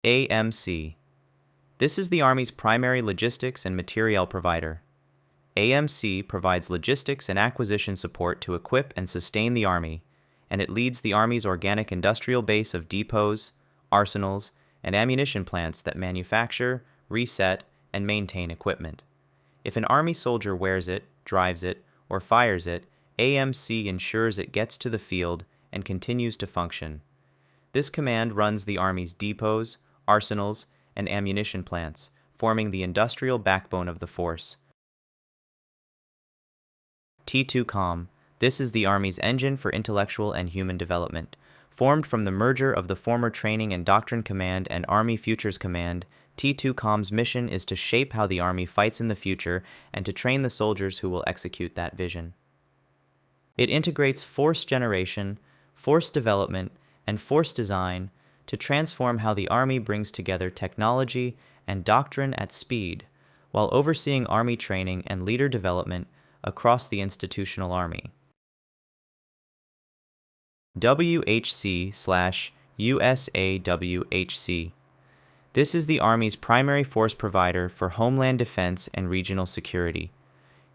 AMC. This is the Army's primary logistics and materiel provider. AMC provides logistics and acquisition support to equip and sustain the Army, and it leads the Army's organic industrial base of depots, arsenals, and ammunition plants that manufacture, reset, and maintain equipment. If an Army soldier wears it, drives it, or fires it, AMC ensures it gets to the field and continues to function. This command runs the Army's depots, arsenals, and ammunition plants, forming the industrial backbone of the force. T2COM. This is the Army's engine for intellectual and human development. Formed from the merger of the former Training and Doctrine Command and Army Futures Command, T2COM's mission is to shape how the Army fights in the future and to train the soldiers who will execute that vision. It integrates force generation, force development, and force design to transform how the Army brings together technology and doctrine at speed, while overseeing Army training and leader development across the institutional Army. WHC/USAWHC. This is the Army's primary force provider for homeland defense and regional security.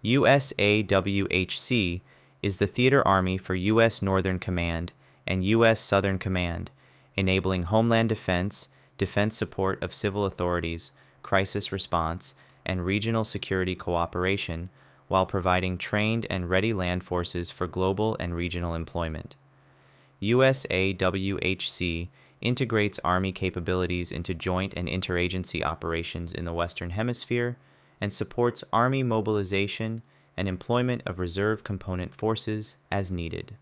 USAWHC is the theater army for U.S. Northern Command and U.S. Southern Command, enabling homeland defense, defense support of civil authorities, crisis response, and regional security cooperation, while providing trained and ready land forces for global and regional employment. USAWHC integrates Army capabilities into joint and interagency operations in the Western Hemisphere and supports Army mobilization and employment of reserve component forces as needed.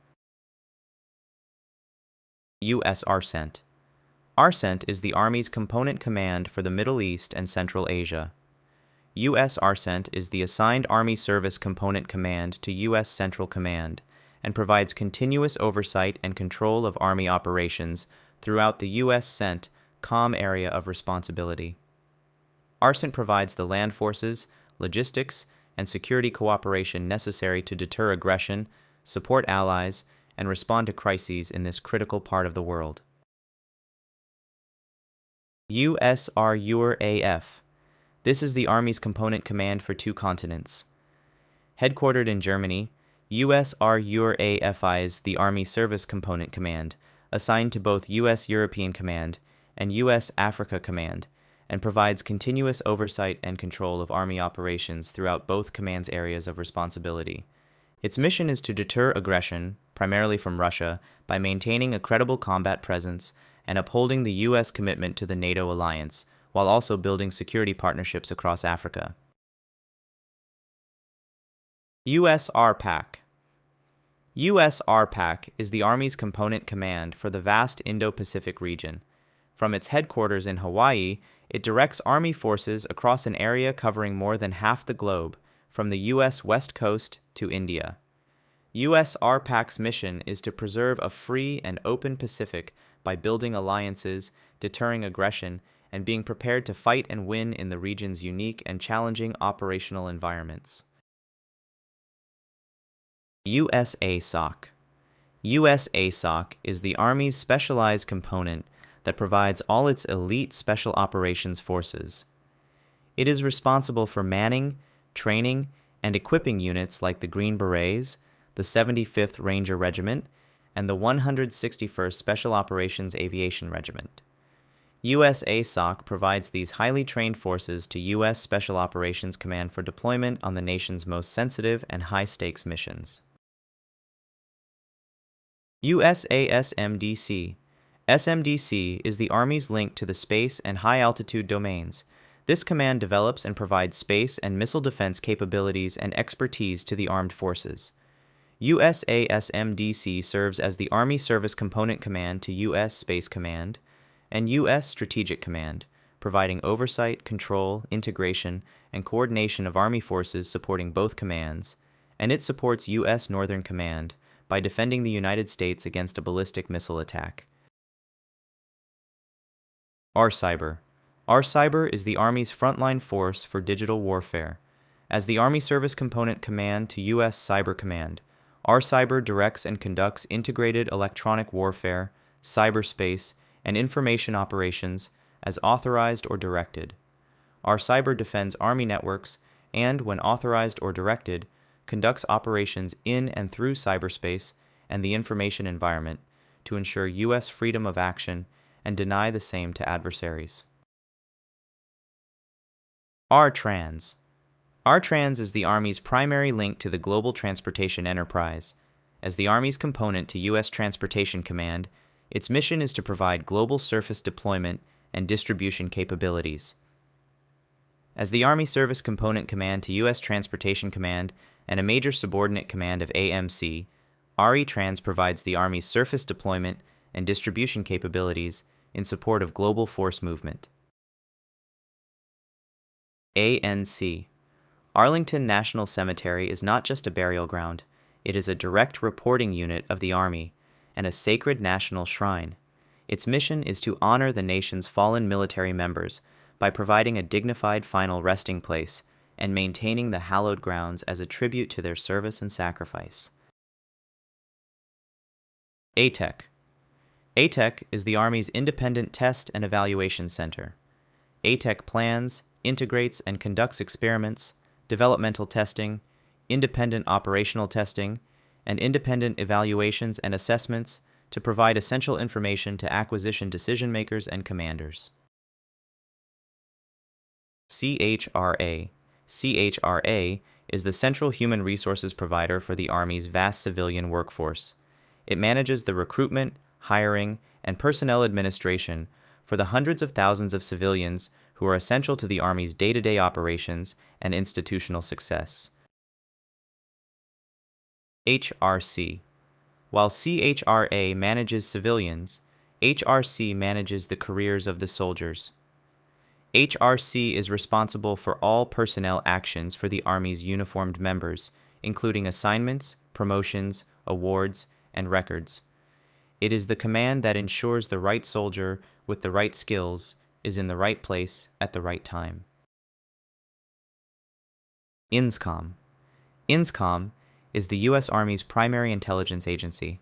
USARCENT. ARCENT is the Army's component command for the Middle East and Central Asia. USARCENT is the assigned Army Service Component Command to U.S. Central Command and provides continuous oversight and control of Army operations throughout the USAREUR-AF area of responsibility. ARCENT provides the land forces, logistics, and security cooperation necessary to deter aggression, support allies, and respond to crises in this critical part of the world. USAREUR-AF. This is the Army's component command for two continents. Headquartered in Germany, USAREUR-AF is the Army Service Component Command, assigned to both U.S. European Command and U.S. Africa Command, and provides continuous oversight and control of Army operations throughout both commands' areas of responsibility. Its mission is to deter aggression, primarily from Russia, by maintaining a credible combat presence and upholding the U.S. commitment to the NATO alliance, while also building security partnerships across Africa. USARPAC. USARPAC is the Army's component command for the vast Indo-Pacific region. From its headquarters in Hawaii, it directs Army forces across an area covering more than half the globe, from the U.S. West Coast to India. USARPAC's mission is to preserve a free and open Pacific by building alliances, deterring aggression, and being prepared to fight and win in the region's unique and challenging operational environments. USASOC. USASOC is the Army's specialized component that provides all its elite special operations forces. It is responsible for manning, training, and equipping units like the Green Berets, the 75th Ranger Regiment, and the 161st Special Operations Aviation Regiment. USASOC provides these highly trained forces to U.S. Special Operations Command for deployment on the nation's most sensitive and high-stakes missions. USASMDC. SMDC is the Army's link to the space and high-altitude domains. This command develops and provides space and missile defense capabilities and expertise to the armed forces. USASMDC serves as the Army Service Component Command to U.S. Space Command and U.S. Strategic Command, providing oversight, control, integration, and coordination of Army forces supporting both commands, and it supports U.S. Northern Command by defending the United States against a ballistic missile attack. ARCYBER. ARCYBER is the Army's frontline force for digital warfare. As the Army Service Component Command to U.S. Cyber Command, ARCYBER directs and conducts integrated electronic warfare, cyberspace, and information operations, as authorized or directed. ARCYBER defends Army networks and, when authorized or directed, conducts operations in and through cyberspace and the information environment to ensure U.S. freedom of action and deny the same to adversaries. ARTRANS. ARTRANS is the Army's primary link to the global transportation enterprise. As the Army's component to U.S. Transportation Command, its mission is to provide global surface deployment and distribution capabilities. As the Army Service Component Command to U.S. Transportation Command and a major subordinate command of AMC, ARTRANS provides the Army's surface deployment and distribution capabilities in support of global force movement. ANC. Arlington National Cemetery is not just a burial ground, it is a direct reporting unit of the Army and a sacred national shrine. Its mission is to honor the nation's fallen military members by providing a dignified final resting place and maintaining the hallowed grounds as a tribute to their service and sacrifice. ATEC. ATEC is the Army's independent test and evaluation center. ATEC plans, integrates, and conducts experiments, developmental testing, independent operational testing, and independent evaluations and assessments to provide essential information to acquisition decision-makers and commanders. CHRA. CHRA is the central human resources provider for the Army's vast civilian workforce. It manages the recruitment, hiring, and personnel administration for the hundreds of thousands of civilians who are essential to the Army's day-to-day operations and institutional success. HRC. While CHRA manages civilians, HRC manages the careers of the soldiers. HRC is responsible for all personnel actions for the Army's uniformed members, including assignments, promotions, awards, and records. It is the command that ensures the right soldier with the right skills is in the right place at the right time. INSCOM. INSCOM is the U.S. Army's primary intelligence agency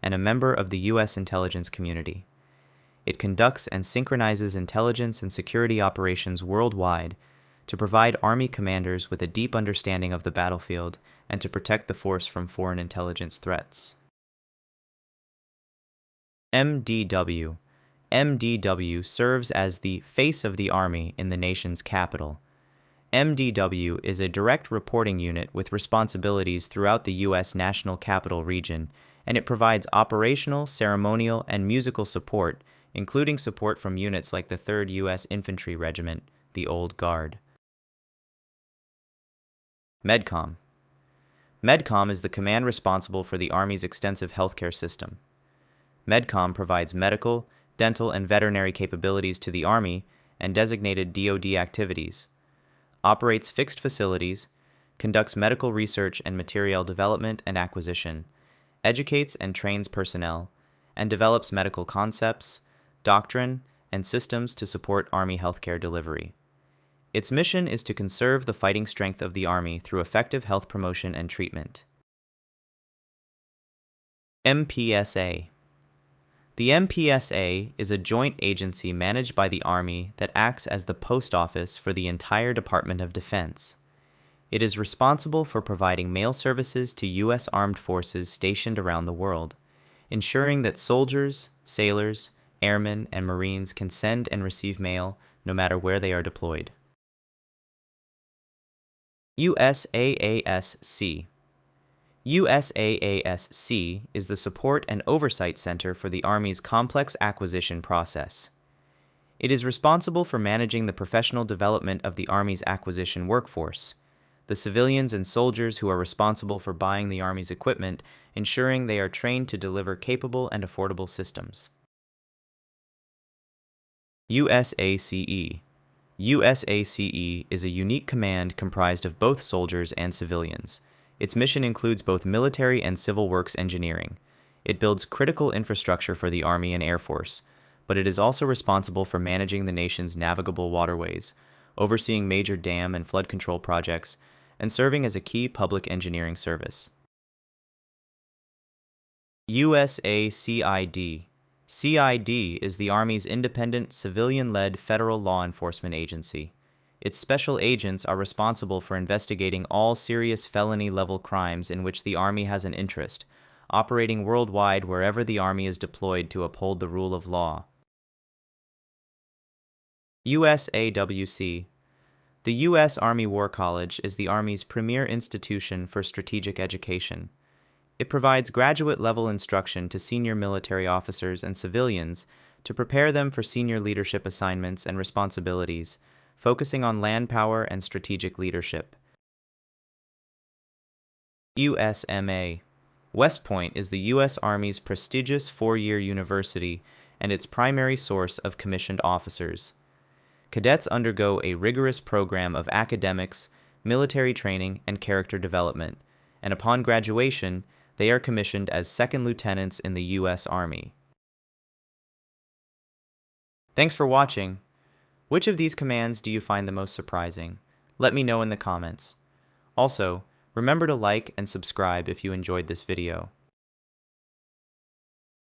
and a member of the U.S. intelligence community. It conducts and synchronizes intelligence and security operations worldwide to provide Army commanders with a deep understanding of the battlefield and to protect the force from foreign intelligence threats. MDW. MDW serves as the face of the Army in the nation's capital. MDW is a direct reporting unit with responsibilities throughout the U.S. National Capital Region, and it provides operational, ceremonial, and musical support, including support from units like the 3rd U.S. Infantry Regiment, the Old Guard. MEDCOM. MEDCOM is the command responsible for the Army's extensive healthcare system. MEDCOM provides medical, dental, and veterinary capabilities to the Army and designated DoD activities, operates fixed facilities, conducts medical research and material development and acquisition, educates and trains personnel, and develops medical concepts, doctrine, and systems to support Army healthcare delivery. Its mission is to conserve the fighting strength of the Army through effective health promotion and treatment. MPSA. The MPSA is a joint agency managed by the Army that acts as the post office for the entire Department of Defense. It is responsible for providing mail services to U.S. armed forces stationed around the world, ensuring that soldiers, sailors, airmen, and Marines can send and receive mail no matter where they are deployed. USAASC. USAASC is the support and oversight center for the Army's complex acquisition process. It is responsible for managing the professional development of the Army's acquisition workforce, the civilians and soldiers who are responsible for buying the Army's equipment, ensuring they are trained to deliver capable and affordable systems. USACE. USACE is a unique command comprised of both soldiers and civilians. Its mission includes both military and civil works engineering. It builds critical infrastructure for the Army and Air Force, but it is also responsible for managing the nation's navigable waterways, overseeing major dam and flood control projects, and serving as a key public engineering service. USACID. CID is the Army's independent, civilian-led federal law enforcement agency. Its special agents are responsible for investigating all serious felony-level crimes in which the Army has an interest, operating worldwide wherever the Army is deployed to uphold the rule of law. USAWC. The U.S. Army War College is the Army's premier institution for strategic education. It provides graduate-level instruction to senior military officers and civilians to prepare them for senior leadership assignments and responsibilities, focusing on land power and strategic leadership. USMA. West Point is the U.S. Army's prestigious four-year university and its primary source of commissioned officers. Cadets undergo a rigorous program of academics, military training, and character development, and upon graduation, they are commissioned as second lieutenants in the U.S. Army. Thanks for watching. Which of these commands do you find the most surprising? Let me know in the comments. Also, remember to like and subscribe if you enjoyed this video.